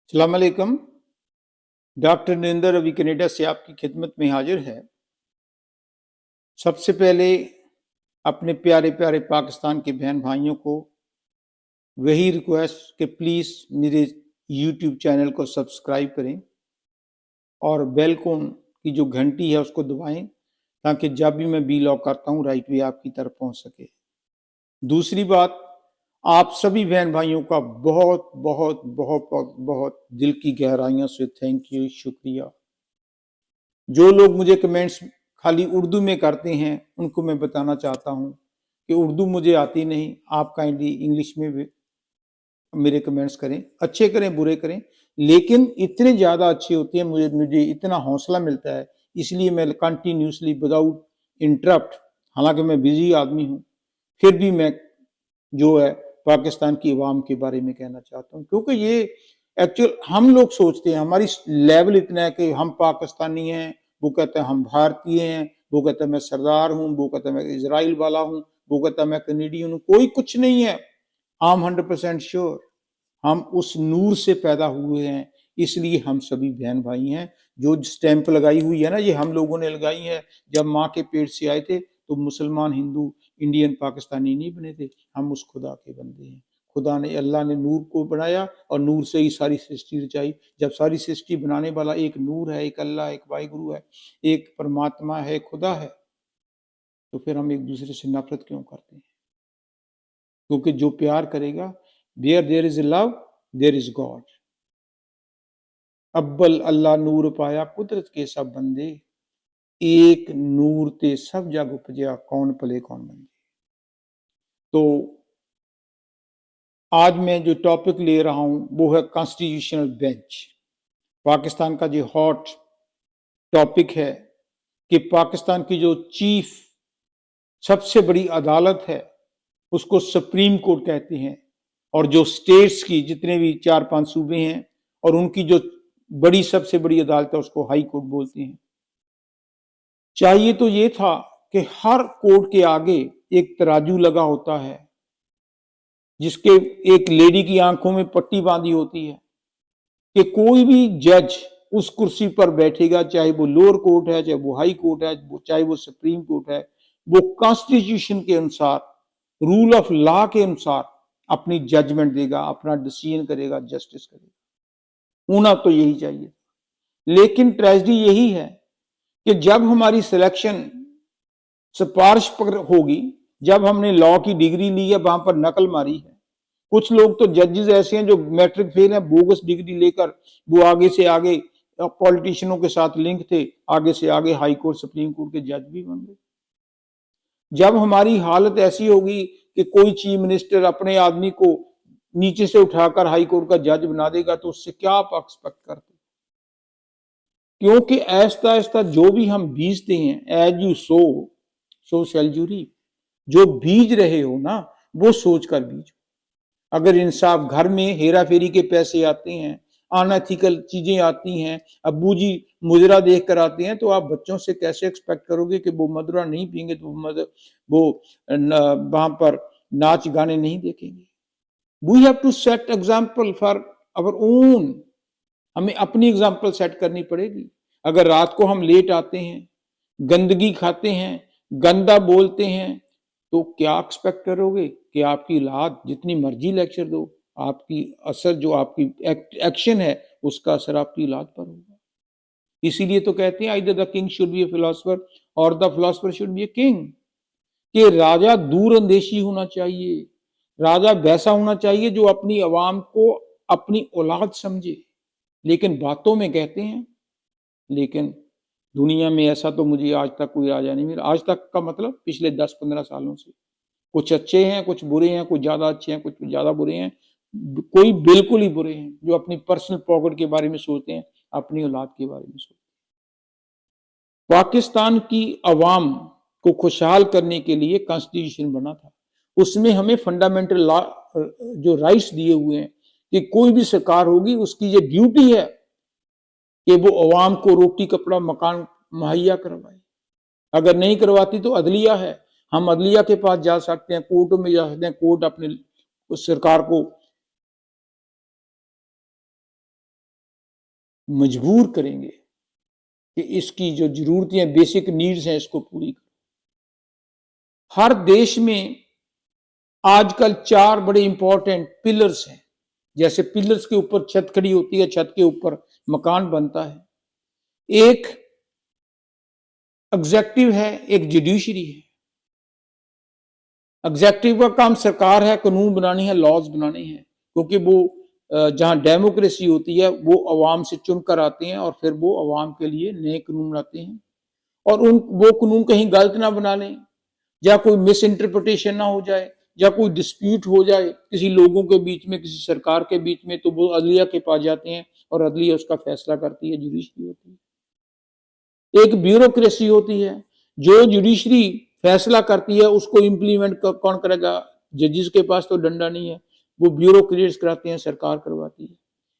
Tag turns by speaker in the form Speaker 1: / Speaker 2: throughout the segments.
Speaker 1: अस्सलाम वालेकुम। Doctor Narendra Ravi Canada से आपकी खिदमत में हाजिर है। सबसे पहले अपने प्यारे प्यारे पाकिस्तान के बहन भाइयों को वही रिक्वेस्ट कि प्लीज़ मेरे यूट्यूब चैनल को सब्सक्राइब करें और बेल कोन की जो घंटी है उसको दबाएं ताकि जब भी मैं वीलॉग करता हूँ राइट वे आपकी तरफ पहुँच सके। दूसरी बात, आप सभी बहन भाइयों का बहुत बहुत बहुत बहुत बहुत दिल की गहराइयों से थैंक यू, शुक्रिया। जो लोग मुझे कमेंट्स खाली उर्दू में करते हैं उनको मैं बताना चाहता हूँ कि उर्दू मुझे आती नहीं, आप काइंडली इंग्लिश में भी मेरे कमेंट्स करें, अच्छे करें बुरे करें, लेकिन इतने ज़्यादा अच्छे होते हैं, मुझे मुझे इतना हौसला मिलता है, इसलिए मैं कंटिन्यूसली विदाउट इंटरप्ट, हालांकि मैं बिजी आदमी हूँ, फिर भी मैं जो है पाकिस्तान की अवाम के बारे में कहना चाहता हूँ, क्योंकि ये एक्चुअल हम लोग सोचते हैं हमारी लेवल इतना है कि हम पाकिस्तानी हैं, वो कहते हैं हम भारतीय हैं, वो कहते हैं मैं सरदार हूँ, वो कहते हैं मैं इजराइल वाला हूँ, वो कहता है मैं कनेडियन हूँ। कोई कुछ नहीं है। आई एम 100% श्योर हम उस नूर से पैदा हुए हैं, इसलिए हम सभी बहन भाई हैं। जो स्टैंप लगाई हुई है ना, ये हम लोगों ने लगाई है। जब माँ के पेट से आए थे तो मुसलमान, हिंदू, इंडियन, पाकिस्तानी नहीं बने थे, हम उस खुदा के बंदे हैं। खुदा ने, अल्लाह ने नूर को बनाया और नूर से ही सारी सृष्टि रचाई। जब सारी सृष्टि बनाने वाला एक नूर है, एक अल्लाह, एक वाहिगुरु है, एक परमात्मा है, खुदा है, तो फिर हम एक दूसरे से नफरत क्यों करते हैं? क्योंकि जो प्यार करेगा, where there is love there is God. अव्वल अल्लाह नूर पाया कुदरत के सब बंदे, एक नूर ते सब जग उपजया, कौन पले कौन मंजे। तो आज मैं जो टॉपिक ले रहा हूं वो है कॉन्स्टिट्यूशनल बेंच। पाकिस्तान का जो हॉट टॉपिक है कि पाकिस्तान की जो चीफ सबसे बड़ी अदालत है उसको सुप्रीम कोर्ट कहते हैं, और जो स्टेट्स की जितने भी 4-5 सूबे हैं और उनकी जो बड़ी सबसे बड़ी अदालत है उसको हाई कोर्ट बोलते हैं। चाहिए तो ये था कि हर कोर्ट के आगे एक तराजू लगा होता है, जिसके एक लेडी की आंखों में पट्टी बांधी होती है कि कोई भी जज उस कुर्सी पर बैठेगा, चाहे वो लोअर कोर्ट है, चाहे वो हाई कोर्ट है, चाहे वो सुप्रीम कोर्ट है, वो कॉन्स्टिट्यूशन के अनुसार, रूल ऑफ लॉ के अनुसार अपनी जजमेंट देगा, अपना डिसीजन करेगा, जस्टिस करेगा। होना तो यही चाहिए। लेकिन ट्रेजेडी यही है कि जब हमारी सिलेक्शन सिफारिश पर होगी, जब हमने लॉ की डिग्री ली है, वहां पर नकल मारी है। कुछ लोग तो जजेस ऐसे हैं जो मैट्रिक फेल हैं, बोगस डिग्री लेकर वो आगे से आगे पॉलिटिशियनों के साथ लिंक थे, आगे से आगे हाई कोर्ट, सुप्रीम कोर्ट के जज भी बन गए। जब हमारी हालत ऐसी होगी कि कोई चीफ मिनिस्टर अपने आदमी को नीचे से उठाकर हाई कोर्ट का जज बना देगा, तो उससे क्या आप एक्सपेक्ट करते? क्योंकि ऐसा ऐसा जो भी हम बीजते हैं, as you sow shall you reap. जो बीज रहे हो ना, वो सोच कर बीज। अगर इंसाफ घर में हेरा फेरी के पैसे आते हैं, अनएथिकल चीजें आती हैं, अब्बू जी मुजरा देख कर आते हैं, तो आप बच्चों से कैसे एक्सपेक्ट करोगे कि वो मदरा नहीं पियेंगे, तो वो वहां पर नाच गाने नहीं देखेंगे? We have to set example for our own. हमें अपनी एग्जाम्पल सेट करनी पड़ेगी। अगर रात को हम लेट आते हैं, गंदगी खाते हैं, गंदा बोलते हैं, तो क्या एक्सपेक्ट करोगे कि आपकी औलाद जितनी मर्जी लेक्चर दो, आपकी असर जो आपकी एक्शन है उसका असर आपकी औलाद पर होगा। इसीलिए तो कहते हैं either the king should be a philosopher और the philosopher should be a king. कि राजा दूर अंदेशी होना चाहिए, राजा वैसा होना चाहिए जो अपनी आवाम को अपनी औलाद समझे। लेकिन बातों में कहते हैं, लेकिन दुनिया में ऐसा तो मुझे आज तक कोई राजा नहीं मिला। आज तक का मतलब पिछले 10-15 सालों से। कुछ अच्छे हैं, कुछ बुरे हैं, कुछ ज्यादा अच्छे हैं, कुछ ज्यादा बुरे हैं, कोई बिल्कुल ही बुरे हैं जो अपनी पर्सनल पॉकेट के बारे में सोचते हैं, अपनी औलाद के बारे में सोचते हैं। पाकिस्तान की अवाम को खुशहाल करने के लिए कॉन्स्टिट्यूशन बना था। उसमें हमें फंडामेंटल लॉ जो राइट्स दिए हुए हैं कि कोई भी सरकार होगी उसकी ये ड्यूटी है कि वो अवाम को रोटी कपड़ा मकान मुहैया करवाए। अगर नहीं करवाती तो अदलिया है, हम अदलिया के पास जा सकते हैं, कोर्टों में जा सकते हैं, कोर्ट अपने उस सरकार को मजबूर करेंगे कि इसकी जो जरूरतें बेसिक नीड्स हैं इसको पूरी करो। हर देश में आजकल 4 बड़े इंपॉर्टेंट पिलर्स हैं। जैसे पिलर्स के ऊपर छत खड़ी होती है, छत के ऊपर मकान बनता है। एक एग्जेक्टिव है, एक जुडिशरी है। एग्जेक्टिव का काम सरकार है, कानून बनानी है, लॉज बनाने हैं, क्योंकि वो जहां डेमोक्रेसी होती है वो अवाम से चुनकर आते हैं और फिर वो अवाम के लिए नए कानून बनाते हैं और वो कानून कहीं गलत ना बना लें, या कोई मिस इंटरप्रिटेशन ना हो जाए, या कोई डिस्प्यूट हो जाए किसी लोगों के बीच में, किसी सरकार के बीच में, तो वो अदलिया के पास जाते हैं और अदलिया उसका फैसला करती है, जुडिशरी होती है। एक ब्यूरोक्रेसी होती है, जो जुडिशरी फैसला करती है उसको इम्प्लीमेंट कौन करेगा? जजेस के पास तो डंडा नहीं है, वो ब्यूरोक्रेट्स कराते हैं, सरकार करवाती है।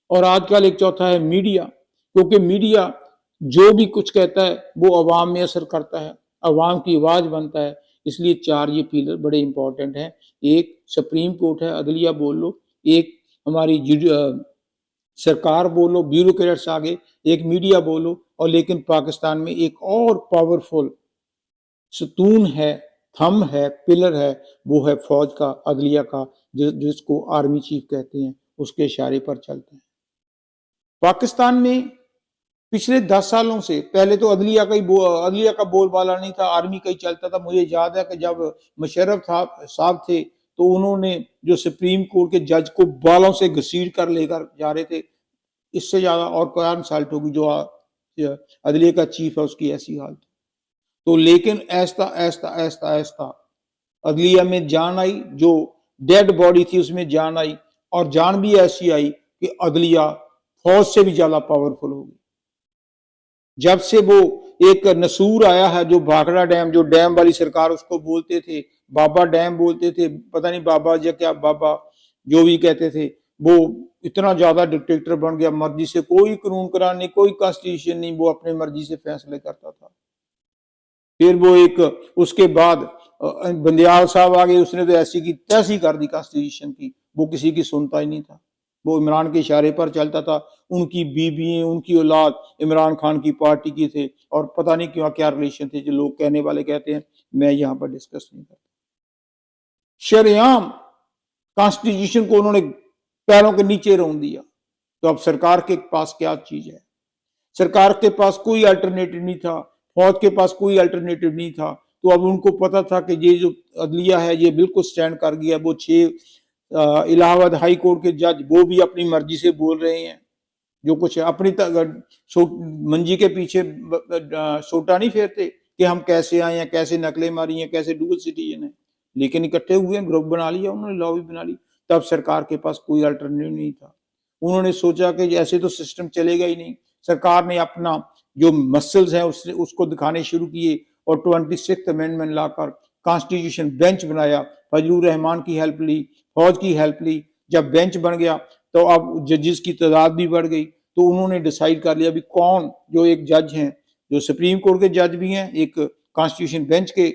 Speaker 1: और आजकल एक चौथा है मीडिया, क्योंकि मीडिया जो भी कुछ कहता है वो अवाम में असर करता है, अवाम की आवाज बनता है। इसलिए 4 ये पिलर बड़े इंपॉर्टेंट हैं। एक सुप्रीम कोर्ट है, अदलिया बोल लो, एक हमारी सरकार बोलो, ब्यूरोक्रेट्स आगे, एक मीडिया बोलो, और लेकिन पाकिस्तान में एक और पावरफुल सतून है, थंब है, पिलर है, वो है फौज का, अदलिया का, जिसको आर्मी चीफ कहते हैं, उसके इशारे पर चलते हैं। पाकिस्तान में पिछले 10 सालों से, पहले तो अदलिया का बोलबाला नहीं था, आर्मी का ही चलता था। मुझे याद है कि जब मुशर्रफ साहब थे तो उन्होंने जो सुप्रीम कोर्ट के जज को बालों से घसीट कर लेकर जा रहे थे। इससे ज्यादा और क्या इंसल्ट होगी? जो अदलिया का चीफ है उसकी ऐसी हालत। तो लेकिन ऐसा ऐसा ऐसा ऐसा अदलिया में जान आई, जो डेड बॉडी थी उसमें जान आई, और जान भी ऐसी आई कि अदलिया फौज से भी ज्यादा पावरफुल हो गई। जब से वो एक नसूर आया है, जो भाखड़ा डैम, जो डैम वाली सरकार उसको बोलते थे, बाबा डैम बोलते थे, पता नहीं बाबा या क्या बाबा, जो भी कहते थे, वो इतना ज्यादा डिक्टेटर बन गया, मर्जी से कोई कानून करार नहीं, कोई कॉन्स्टिट्यूशन नहीं, वो अपने मर्जी से फैसले करता था। फिर वो एक उसके बाद बंदियाल साहब आ गए, उसने तो ऐसी की तैसी कर दी कॉन्स्टिट्यूशन की, वो किसी की सुनता ही नहीं था, वो इमरान के इशारे पर चलता था। उनकी बीबी, उनकी औलाद इमरान खान की पार्टी की थे, और पता नहीं क्यों क्या रिलेशन थे, जो लोग कहने वाले कहते हैं, मैं यहाँ पर डिस्कस नहीं करता। शरेआम कॉन्स्टिट्यूशन को उन्होंने पैरों के नीचे रौंद दिया। तो अब सरकार के पास क्या चीज है? सरकार के पास कोई अल्टरनेटिव नहीं था, फौज के पास कोई अल्टरनेटिव नहीं था। तो अब उनको पता था कि ये जो अदलिया है ये बिल्कुल स्टैंड कर गया। वो 6 इलाहाबाद हाई कोर्ट के जज, वो भी अपनी मर्जी से बोल रहे हैं, जो कुछ है अपनी मंजी के पीछे सोटा नहीं फेरते कि हम कैसे आए हैं, कैसे नकलें मारी हैं, कैसे डुअल सिटीजन है, लेकिन इकट्ठे हुए हैं, ग्रुप बना लिया उन्होंने, लॉबी बना ली। तब सरकार के पास कोई अल्टरनेटिव नहीं था। उन्होंने सोचा कि ऐसे तो सिस्टम चलेगा ही नहीं। सरकार ने अपना जो मसल्स है उसको दिखाने शुरू किए, और 26th अमेंडमेंट लाकर कॉन्स्टिट्यूशन बेंच बनाया, फजलुर रहमान की हेल्प ली, फौज की हेल्प ली। जब बेंच बन गया तो अब जजेस की तादाद भी बढ़ गई, तो उन्होंने डिसाइड कर लिया भी कौन, जो एक जज हैं, जो सुप्रीम कोर्ट के जज भी हैं, एक कॉन्स्टिट्यूशन बेंच के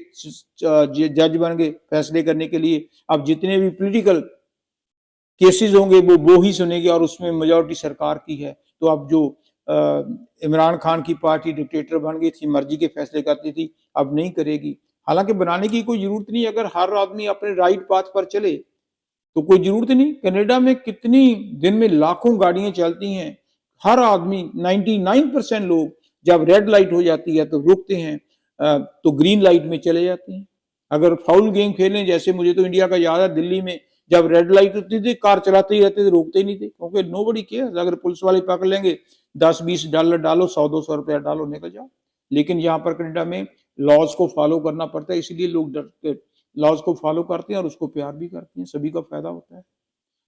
Speaker 1: जज बन गए फैसले करने के लिए। अब जितने भी पॉलिटिकल केसेस होंगे वो ही सुनेंगे, और उसमें मेजॉरिटी सरकार की है। तो अब जो इमरान खान की पार्टी डिक्टेटर बन गई थी, मर्जी के फैसले करती थी, अब नहीं करेगी। हालांकि बनाने की कोई जरूरत नहीं, अगर हर आदमी अपने राइट पाथ पर चले तो कोई जरूरत नहीं। कनाडा में कितनी दिन में लाखों गाड़ियां चलती हैं, हर आदमी 99% लोग जब रेड लाइट हो जाती है तो रुकते हैं, तो ग्रीन लाइट में चले जाते हैं। अगर फाउल गेम खेलें, जैसे मुझे तो इंडिया का याद है, दिल्ली में जब रेड लाइट होती थी कार चलाते ही रहते थे, रोकते ही नहीं थे, क्योंकि नोबडी केयर्स। अगर पुलिस वाले पकड़ लेंगे, $10-20 डालो, 100-200 रुपया डालो, निकल जाओ। लेकिन यहाँ पर कनाडा में लॉज को फॉलो करना पड़ता है, इसलिए लोग डरते, लॉज को फॉलो करते हैं और उसको प्यार भी करते हैं, सभी का फायदा होता है।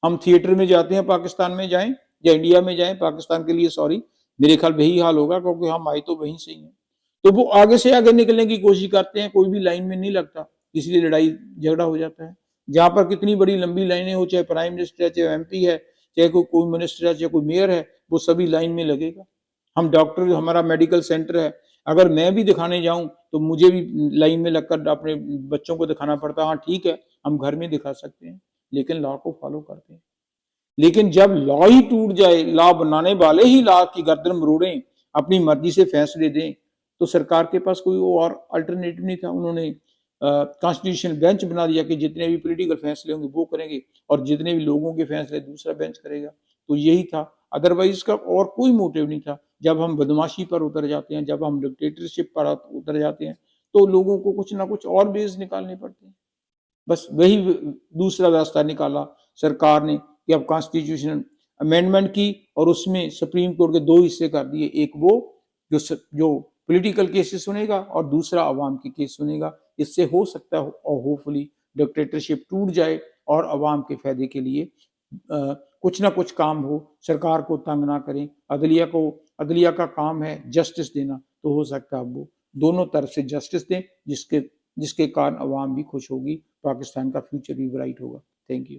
Speaker 1: हम थिएटर में जाते हैं, पाकिस्तान में जाएं या इंडिया में जाएं, पाकिस्तान के लिए सॉरी, मेरे ख्याल वही हाल होगा, क्योंकि हम आए तो वहीं से ही हैं। तो वो आगे से आगे निकलने की कोशिश करते हैं, कोई भी लाइन में नहीं लगता, इसलिए लड़ाई झगड़ा हो जाता है। जहां पर कितनी बड़ी लंबी लाइनें हो, चाहे प्राइम मिनिस्टर है, चाहे MP है, चाहे कोई मिनिस्टर है, चाहे कोई मेयर है, वो सभी लाइन में लगेगा। हम डॉक्टर, हमारा मेडिकल सेंटर है, अगर मैं भी दिखाने जाऊं तो मुझे भी लाइन में लगकर अपने बच्चों को दिखाना पड़ता है। हाँ ठीक है, हम घर में दिखा सकते हैं, लेकिन लॉ को फॉलो करते हैं। लेकिन जब लॉ ही टूट जाए, लॉ बनाने वाले ही लॉ की गर्दन मरोड़ें, अपनी मर्जी से फैसले दें, तो सरकार के पास कोई और अल्टरनेटिव नहीं था। उन्होंने कॉन्स्टिट्यूशनल बेंच बना दिया कि जितने भी पॉलिटिकल फैसले होंगे वो करेंगे और जितने भी लोगों के फैसले दूसरा बेंच करेगा। तो यही था, अदरवाइज इसका और कोई मोटिव नहीं था। जब हम बदमाशी पर उतर जाते हैं, जब हम डिक्टेटरशिप पर उतर जाते हैं, तो लोगों को कुछ ना कुछ और बेस निकालने पड़ते हैं। बस वही दूसरा रास्ता निकाला सरकार ने कि अब कॉन्स्टिट्यूशनल अमेंडमेंट की और उसमें सुप्रीम कोर्ट के दो हिस्से कर दिए, एक वो जो पॉलिटिकल केसेस सुनेगा और दूसरा अवाम के केस सुनेगा। इससे हो सकता है और होपफुली डिक्टेटरशिप टूट जाए और अवाम के फायदे के लिए कुछ ना कुछ काम हो, सरकार को तंग ना करें। अदलिया का काम है जस्टिस देना, तो हो सकता है वो दोनों तरफ से जस्टिस दें, जिसके कारण अवाम भी खुश होगी, पाकिस्तान का फ्यूचर भी ब्राइट होगा। Thank you.